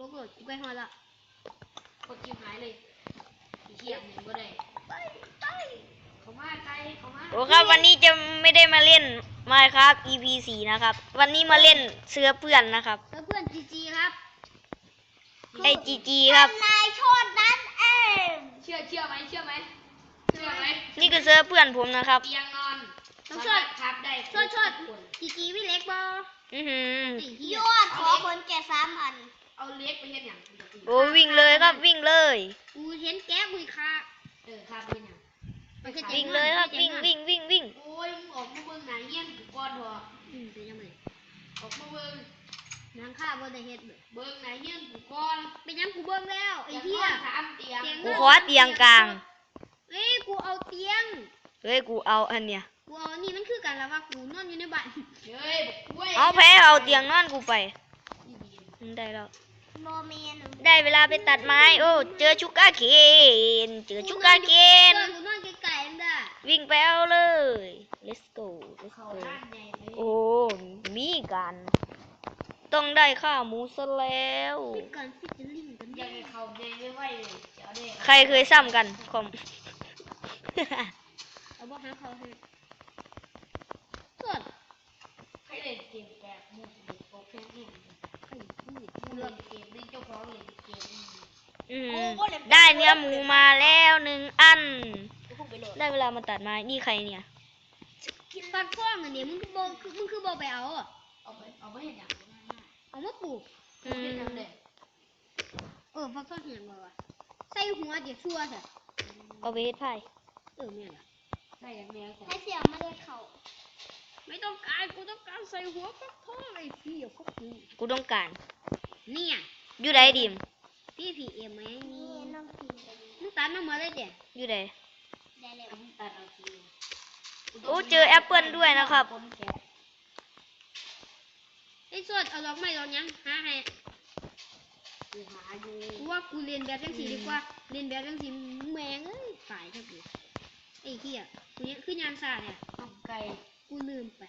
ลบโหลดกูไปหอละกดจิ้มหายเลยเขียนหนึ่งก็ได้ไปเขามาไกลเขามาโอ้ครับวันนี้จะไม่ได้มาเล่นมาครับ EP 4นะครับวันนี้มาเล่นเสื้อเพื่อนนะครับเสื้อเพื่อนจีครับไอจีครับนายโทษนั้นเองเชื่อไหมนี่คือเสื้อเพื่อนผมนะครับเตียงนอนต้องชดครับได้ชดจีวิเล็กบอยอดขอคนแก่3,000เอาเล็กไปเห็นอย่างโอ้วิ่งเลยครับวิ่งเลยกูเห็นแก๊กุยคาครับเป็นอย่างวิ่งเลยครับวิ่งโอ้ยมึงออกมาเบิ่งไหนเงี้ยกูก้อนเถอะเป็นยังไงออกมาเบิ่งนางข้าบ่ได้เฮ็ดเบิ่งไหนเงี้ยกูก้อนเป็นยังกูเบิ่งแล้วไอ้เหี้ยกูขอเตียงกลางเฮ้ยกูเอาเตียงเฮ้ยกูเอาอันเนี้ยกูเอานี่มันคือกันแล้วว่ากูนอนอยู่ในบ้านเฮ้ยเอาแพ้เอาเตียงนอนกูไปได้แล้วได้เวลาไปตัดไม้โอ้เจอชุกาเคนกูนอนไกลๆน่ะวิ่งไปเอาเลย let's go โอ้มีกันต้องได้ข้าวหมูซะแล้วใครเคยซ้ำกันคอมเอาบ่หาเขาให้ส่วนใครเล่นเกมแบบมูสิโอเคนี่เลือกเกมนี่เจ้าของเล่นเกมได้เนื้อหมูมาแล้ว1 อันได้เวลามาตัดไม้นี่ใครเนี่ยกินฟักทองอันนี้มึงคือบ่ไปเอาเอาไปเห็นอย่างเอามาปลูกฟักทองเห็นบ่วะใส่หัวเดี๋ยวชั่วเถอะเอาไปเฮ็ดไผ่เนี่ยล่ะใส่อย่างแมวให้เสียไม่ได้เขาไม่ต้องการกูต้องการใส่หัวฟักทองไอ้พี่ฟักกูต้องการเนี่ยอยู่ไหนดิมพี่ไหมนี่น้องพี่มึงตัดมาเมื่อไรเดี๋ยอยู่ไหนได้เลยมึงตัดเอาทีโอ้เจอแอปเปิลด้วยนะครับไอ้สดเอาดอกไม้ดอกยังหาให้หาอยู่กูว่ากูเรียนแบบจังสีดีกว่าเรียนแบบจังสีแมงเอ้ยฝ่ายเท่ากูไอ้เหี้ยกูเนี่ยคือยานซาเนี่ยไก่กูลืมไป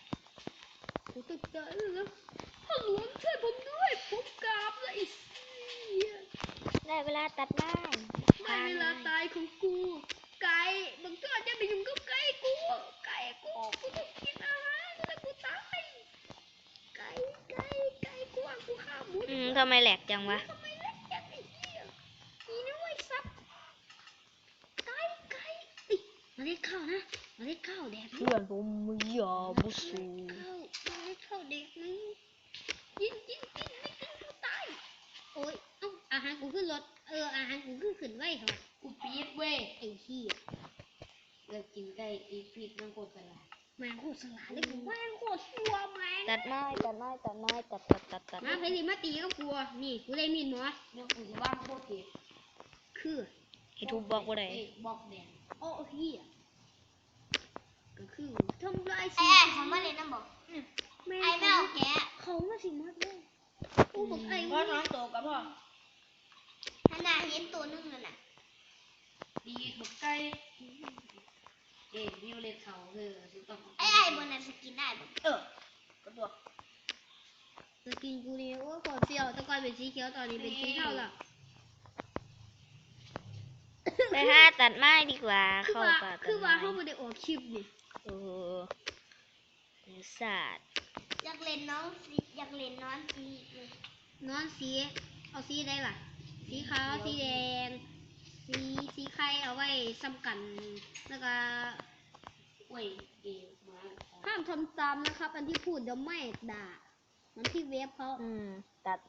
กูตกใจเลยพ่อหลวงช่วยผมด้วยผมกราบเลยได้เวลาตัดไม้ได้เวลาตายของกูไก่บางตัวจะไปยุ่งกับไก่กูต้องกินอาหารแล้วกูตายไก่กูว่ากูฆ่าหมูทำไมแหลกจังวะทำไมแหลกจังไอ้เหี้ยนี่นะไอ้ซับไก่มาเล่นข้าวนะมาเล่นข้าวแดกเพื่อนผมไม่ยอมบุสูมาเล่นข้าวแดกมึงกินไม่กินกูตายโอ้ยอาหารกูขึ้นรถอาหารกูขึ้นไว้เหรอกูปี๊ดเว้ยไอ้เหี้ยกินได้อีกปี๊ดมันโคตรสลาดแม่งโคตรสลาดเลยกูแม่งโคตรชัวแม่งตัดไม้ตัดมาเพลิมาตีก็กลัวนี่กูได้มีดหมอเดี๋ยวกูจะว่าโคตรเจ็บคือให้ทุบบอกว่าไงบอกแดงโอ้เหี้ยก็คือทำลายสิ่งเขามาเลยนะบอกไอ้แมวแกเขามาสิมัดเลยโอ้ผมไอ้พ่อน้องโตกับพ่อขนาดเห็นตัวนึงน่ะดีบุกไก่วิวเลตเขาไอ้บนนั้นสกินได้บ่ก็บอกสกินกูนี่โอ้ขอเฟี้ยวตะกอนเป็นสีเขียวตอนนี้เป็นสีเทาแล้วไปหาตัดไม้ดีกว่าเข้าป่าคือว่าเขาไม่ได้ออกคลิปนี่โอ้ศาสตร์อยากเล่นน้องสีน้องสีเอาสีได้ล่ะสีขาวสีแดงสีไข่เอาไว้ซ้ำกันแล้วก็ห้ามทำตามนะครับอันที่พูดเดี๋ยวไม่ด่ามันที่เว็บเขาตัด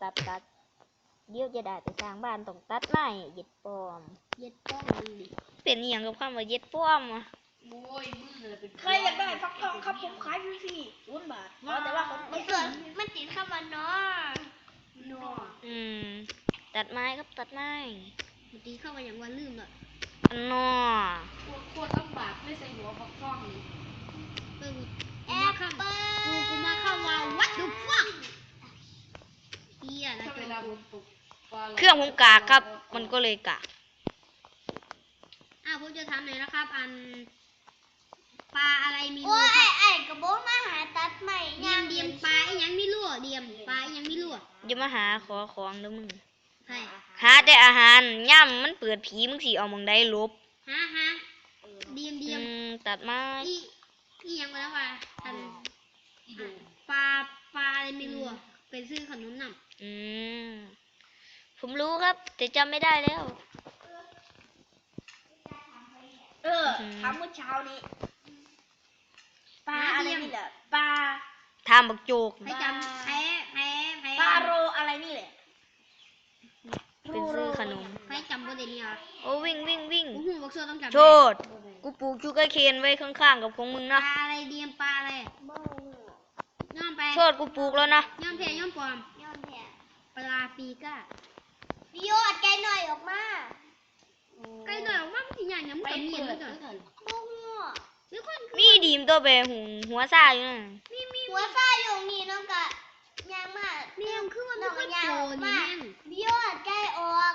เดี๋ยวจะได้ไปสร้างบ้านต้องตัดไม้เย็ดป้อมดิเป็นอย่างกับคำว่าเย็ดป้อมอ่ะโอ้ยมือเลยเป็นใครอยากได้ฟักทองครับผมขายฟรี0 บาทแต่ว่ามันเกิดมันติดคำว่าน้อตัดไม้ครับตัดไม้มันตีเข้ามาอย่างว่าลืมอ่ะนอโคตรลำบากไม่ใส่หัวฟักทองเลยกูมาเข้ามาวัดดูฟักเฮียนะเครื่องผมกากครับมันก็เลยกากผมจะทำหน่อยนะครับอันปลาอะไรมีโอ้ยไอ้กระโบมาหาตัดใหม่เดียมปลายังไม่รั่วเดียมปลายังไม่รั่วอย่ามาหาขอของเด้อมึง ใช่ หาแต่อาหารย่ำมันเปิดผีมึงสิเอาหมองใดหลบ ฮะเดียม ตัดไม้ อีหยังก็แล้วว่าอันปลาอะไรไม่รู้อะเป็นซื้อขนมน่ะ อืมผมรู้ครับแต่จำไม่ได้แล้ว ทำเมื่อเช้านี้ปลาอะไรนี่แหละปลา ทามบักโจก ให้จำแพ้ ปลาโรอะไรนี่แหละ เป็นซื้อขนม ให้จำประเด็นนี้อ่ะ โอ้วิ่ง กูหูบอกเสือต้องจำ โทษกูปลูกชูการ์เคนไว้ข้างๆกับของมึง ป นะ ลาอะไรเดียมปลาอะไรย่อมไป โทษกูปลูกแล้วนะ ย่อมแพ้ย่อมปลอม ยอมแพ้ ปลาปีก้า พี่โยดแกหน่อยออกมา ไก่หน่อยออกมามันสิอย่างยังมันกับเมียนมันก่อน บุ้ง หรือคน มีดีมตัวไปหัวซ่าอยู่นะ หัวซ่าอยู่นี่น้องกะยังมา เมียนคือมัน น้ ไม่ อง ค่อย ยาง โต ออก นี่ มา แม่ง พี่โยดแกออก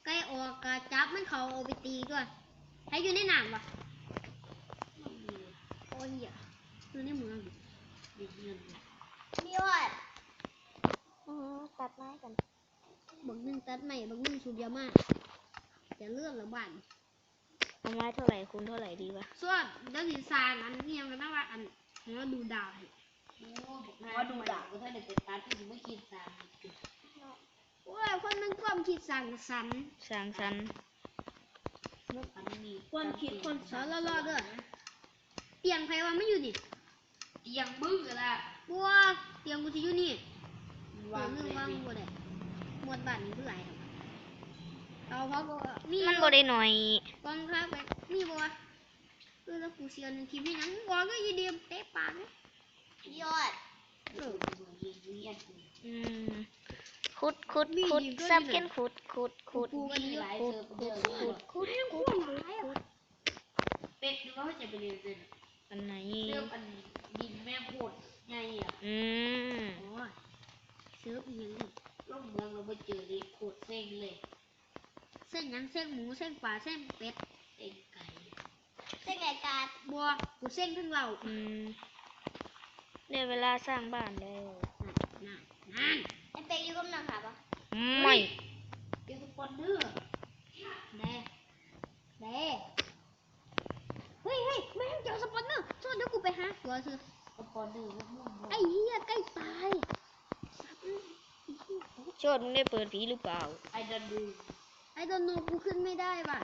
ไก่ออกกะจับมันเขาเอาไปตีด้วยให้อยู่ในหนามวะโอ้ยอ่ะอยู่ในเมือง พี่โยดตัดไม้กัน บักหนึ่งตัดใหม่บักหนึ่งสูบยามาจะเลื่อนละบ้าน เอาไม้เท่าไหร่คูณเท่าไหร่ดีวะ ส่วนเดี๋ยวสิสร้างอันนี้ยังกันนะว่าอันหัวดูดาวให้ มาดูด่า โอ้ยคนมันความคิดสร้างสรรค์ สร้างสรรค์ ความคิดคน สอนรอๆเด้อเตียงใครว่าไม่อยู่นี่เตียงมึงก็ได้บัวเตียงกูสิอยู่นี่วางบ่ได้หมดบ้านนี่คือหลายดอกเอาเพราะว่ามี มันบ่ได้หน่อย กองครับไปมีบัวแล้วกูเสียหนึ่งทีมให้หนังบอกก็ยีเดียมเตะปากเลย พี่โยด อืมขุดซับเก้นขุด กูกันเยอะ เป็ดดูว่าจะไปเรียนเป็น อันไหน เรื่องอันดินแม่โคตรใหญ่อะ อืม โอ้ยเซิร์ฟอีกอย่างหนึ่ง ล่องเมืองเราไปเจอเลยโคตรเซ็งเลย เส้นหยังเส้นหมูเส้นปลาเส้นเป็ด เซ็งไก่ เส้นไก่การ บัวกูเส้นทั้งเรา อืมได้เวลาสร้างบ้านแล้ว นั่น ไอเป็กอยู่กับน้องค่ะปะ ไม่ เป็นสปอนเนอร์ เด้เฮ้ยแม่งเจอสปอนเนอร์โทษเดี๋ยวกูไปหาตัวซื้อ สปอนเนอร์ก็มุ่ง ไอ้เหี้ยใกล้ตาย โชดมึงได้เปิดผีหรือเปล่า ไอ้ดันดู ไอ้โดนโนกูขึ้นไม่ได้ว่ะ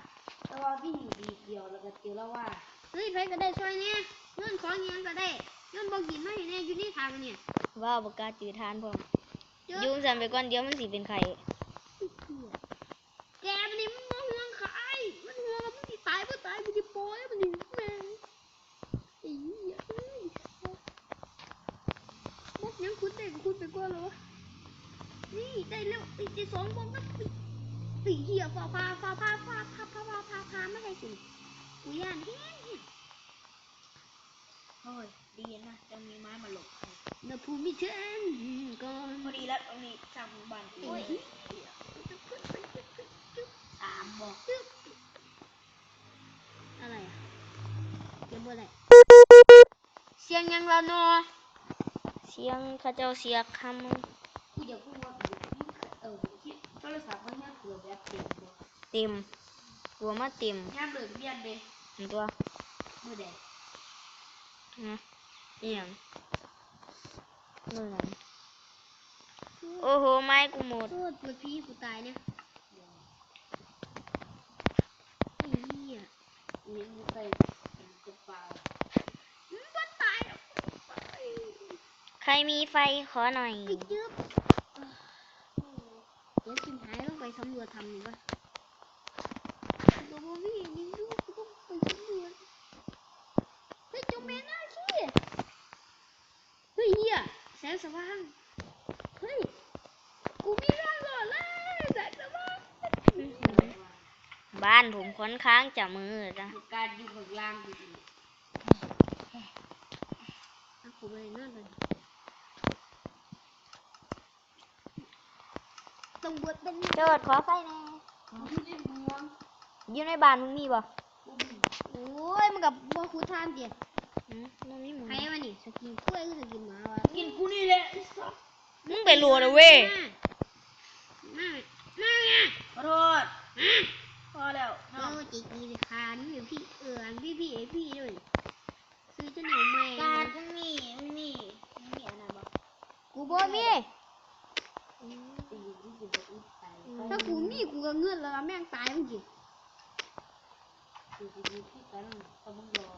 แต่ว่าพี่อยู่ดีเดียวแล้วก็เจอแล้วว่า เฮ้ยใครก็ได้ช่วยเนี่ยเงินของเงี้ยก็ได้เงินบอกกินไม่แน่อยู่นี่ทางเนี่ย ว้าวปากกาจืดทานพร้อม เจอ ยุ่งสันไปก่อนเดี๋ยวมันสิเป็นไข่ แกมันนี่มันมาห่วงใครมันห่วงว่ามันจะตายมันจะปล่อยมันนี่แม่งไอ้เหี้ยเอ้ยบอกยังคุณได้ก็คุณไปก่อนแล้ววะนี่ได้แล้วได้สองบอกแล้วไอ้เหี้ยฟ้าไม่ได้สิกูย่านแห้ง โอ้ยดีนะจะมีไม้มาหลบให้ เดี๋ยวภูมิเชิญก่อน พอดีแล้วตรงนี้สร้างหมู่บ้าน โอ้ย สามบอก อะไรอ่ะเก็บบ่ได้เสียงยังละเนาะ เสียงเข้าเจ้าเสียกค กูอยากพูดว่าที่โทรศัพท์มันเนี่ยเกือบแบบเต็มเลย ำเต็มตัวมาเต็ม งานเลิกเรียนเลย อันตัว มือแดง นะอีหยังเมื่อไหร่โอ้โหไม้กูหมด โทษปวดพี่กูตายเนี่ยไอ้เหี้ย มีมือใส่กระเป๋า มันตายแล้ว ใครมีไฟขอหน่อย ไอ้จึ๊บเดี๋ยวกินหายต้องไปสำรวจทำหนึ่งวะตัวบ่มีนี่ลูกกูต้องไปสำรวจเฮ้ยจงแม่น่าขี้เฮ้ยเหี้ยแสงสว่างเฮ้ยกูมีร่างหล่อเลยแสงสว่าง บ้านผมค่อนข้างจะมืดนะ การอยู่ข้างล่างอยู่ อ่ะกูไปนั่นเลยต้องบวชเป็น โจดขอไฟแน่ อยู่ในเมือง อยู่ในบ้านมึงมีบ่ โอ้ยมันกับบัวคูทานเดีย มันมีหมู ใครวะนี่สกินกล้วยก็สกินหมาวะ กินกูนี่แหละ มึงไปรัวเลยเว้ย มา ติกีเลยคานอยู่พี่พี่ด้วยซื้อจะหนูแม่ การมึงมีอะไรบ้าง กูบ่มี ตีที่จะบอกอีกไป ถ้ากูมีกูก็เงื่อนแล้วแม่งตายมึงกี่ คือที่กันก็มึงรอ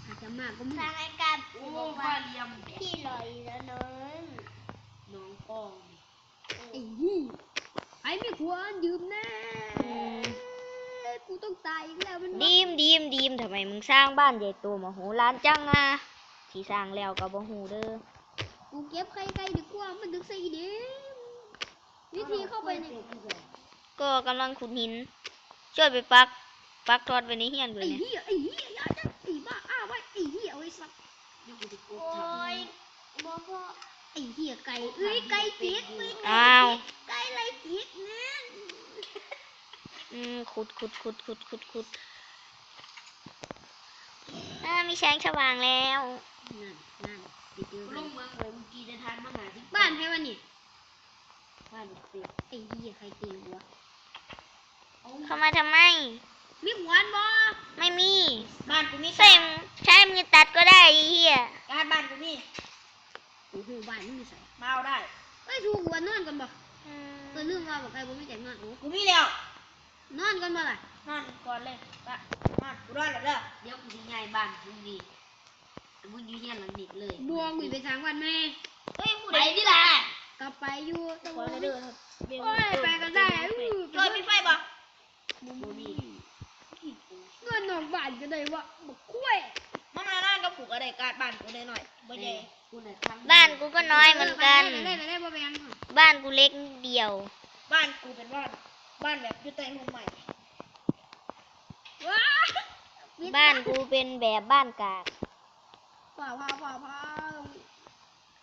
อาจจะมากก็มึง ทางไอ้การ โอ้ฟ้าเลียม พี่ลอยแล้วน้อง น้องป้อง ไอ้ยี่ไอ้ไม่ควรยืมแน่กูต้องตายอีกแล้วมัน ดีมทำไมมึงสร้างบ้านใหญ่โตมโหฬารจังอ่ะที่สร้างแล้วก็บ่ฮู้เด้อ กูเก็บไข่ดีกว่ามันถึงใส่เด้วิธีเข้าไปใน ก็กำลังขุดหิน ช่วยไปปักทอดไว้ในเฮียนเลย ไอ้ เนี่ย เหี้ยอย่าจะไอ้บ้าไว้ไอ้เหี้ยไอ้สัตว์ นี่กูจะกด โอ้ ทำ ยบ่พอ ไอ้เหี้ยไก่ไก่จิก อ้าว ไก่ไรจิกนะ ขุดมีแสงสว่างแล้ว นั่นไปเจอ ลงเมืองเลยเมื่อกี้ได้ทานมาหาที่ บ้านใครวะนี่ บ้านเป็ด ไอ้เหี้ยใครตีหัว เข้ามาทำไม มีขวานบ่ ไม่มี บ้านกูมี ใช้มือตัดก็ได้ไอ้เฮีย การบ้านกูมี โอ้โหบ้านมึงมีใส่ มาเอาได้ เอ้ยถูกหัวนอนกันบ่ลืมว่าบอกใครบ่ไม่ใจนอนโอ้ กูมีแล้ว นอนกันบ่ล่ะ นอนก่อนเลยปะนอนกูนอนแล้วเด้อ เดี๋ยวกูจะย้ายบ้านมึงดีมึงอยู่เฮียนหลังนี้เลย บวงอยู่ไปทางวันแม่ เฮ้ยกู ไป ได้ ที่ละ กลับไปอยู่แตะ ก่อ วัน น เลยเด้อครับ โอ้ยไปกันได้อื้อ ช่วยมีไฟบ่ บ่มี เงินนอกบ้านก็ได้วะบักคุ้ย มันมานอนกับกูก็ได้การบ้านกูได้หน่อยบ่ใหญ่ กูน่ะทำ บ้านกูก็น้อยเหมือนกัน ไปได้บ่ไปยัง บ้านกูเล็กนิดเดียว บ้านกูเป็นบ้านแบบอยู่ใต้ร่มไม้ ว้า บ้านกูเป็นแบบบ้านกาก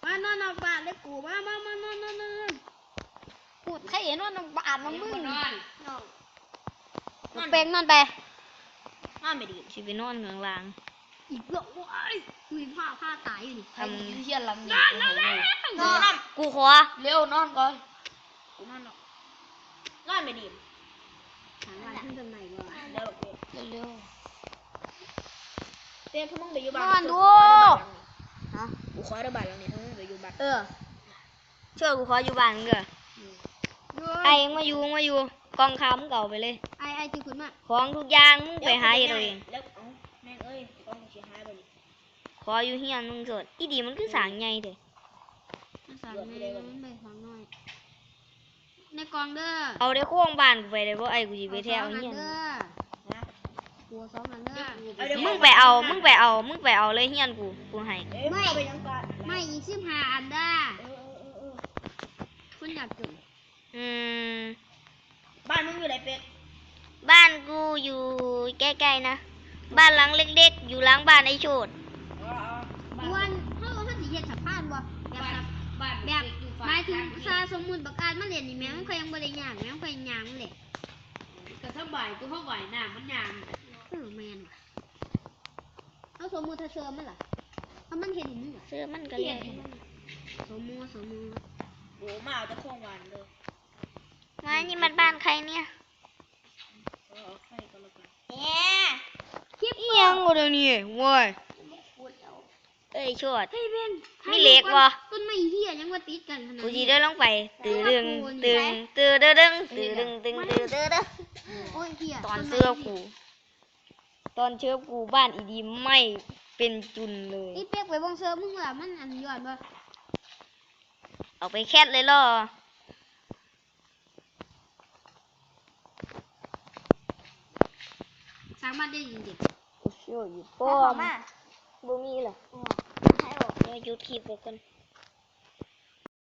มานอนนอกบ้านเลยกูมานอนกูไทยนอนนอกบ้านน้องมึง นอน นอน เป็งนอนไป นอนไม่ดี สิไปนอนเมืองลาง อีกเยอะว้ายคุยผ้าตายอยู่นี่ ทำอยู่เฮียนหลังนี้ นอน กูขอ เร็วนอนก่อน กูนอนหรอกนอนไม่ดี ทางวันขึ้นทำไมวะ เดี๋ยวบอกเ เร็ว เต้ถ้ามึงไปอยู่บ้าน นอนดู ฮะ กูขอได้บ้านแล้วนี่ถ้ามึงไปอยู่บ้าน ช่วยกูขออยู่บ้านมึงเด้อไอ้ยังมาอยู่กองค้ำเก่าไปเลย ไอ้ที่คุณมา ของทุกอย่างมึงไปหาเองเอาเอง แล้วเอ้าแม่งเอ้ยต้องเสียหายไปดิ ขออยู่เฮียนมึงสดอีดีมันคือสางใหญ่เด้อ สั่งแม่มันไปฟังหน่อยในกองเด้อ เอาได้โค้งบ้านกูไปเลยบ่ไอ้กูสิไปแถวเฮียน เด้อ นะ หัวสองอันเด้อ มึงไปเอาเลยเฮียนกูให้ เอ้ยมึงเอาไปยังก่อน ไม่อีก15อันเด้อ เออ คุณอยากจุ่ม อืม บ้านมึงอยู่ไหนเป็ด บ้านกูอยู่ใกล้ๆนะ บ้านหลังเล็กๆ อยู่หลังบ้านไอ้โชด วันเขาสิเฮ็ดสะพานบ่แบบ บ้าน แบบหมายถึงถ้าสมมุติประกาศมาเรียนนี่แม่มันก็ยังบ่ได้ยากแม่มันก็ยังยากมันแหละ ก็สบายกูเข้าไหวน้ำมันยาง แม่นว่ะเอาสมมุติถ้าเชิญมันล่ะถ้ามันเห็นมึงอ่ะ เสื้อมันก็เลย สมมุติ โอ้มาเอาจะโค้งวันเลย มานี่มันบ้านใครเนี่ย เอาไฟก็แล้วกัน คลิป อีหยังวะเดี๋ยวนี้โว้ยเอ้ยโชด เฮ้ยเบน มีเหล็กวะ ต้นไม้เหี้ยยังว่าติดกันขนาด กูสิ นี้ เดินลงไปตื่นดึงตื่นตื่นดึงตื่นดึงตื่นตื่นตื่นดึง โอ้ยเหี้ย ตอนเสื้อกู ตอนเชื้อกูบ้านอีดีไม่เป็นจุนเลย ไอ้เปียกไปบังเซิร์ฟมึงล่ะมันอันยอดบ่ เอาไปแคทเลยเหรอ สร้างบ้านได้จริง กูเชื่ออยู่ป้อมบ่มีเหรอ ให้บอก เดี๋ยวหยุดคลิปไปก่อน ๆ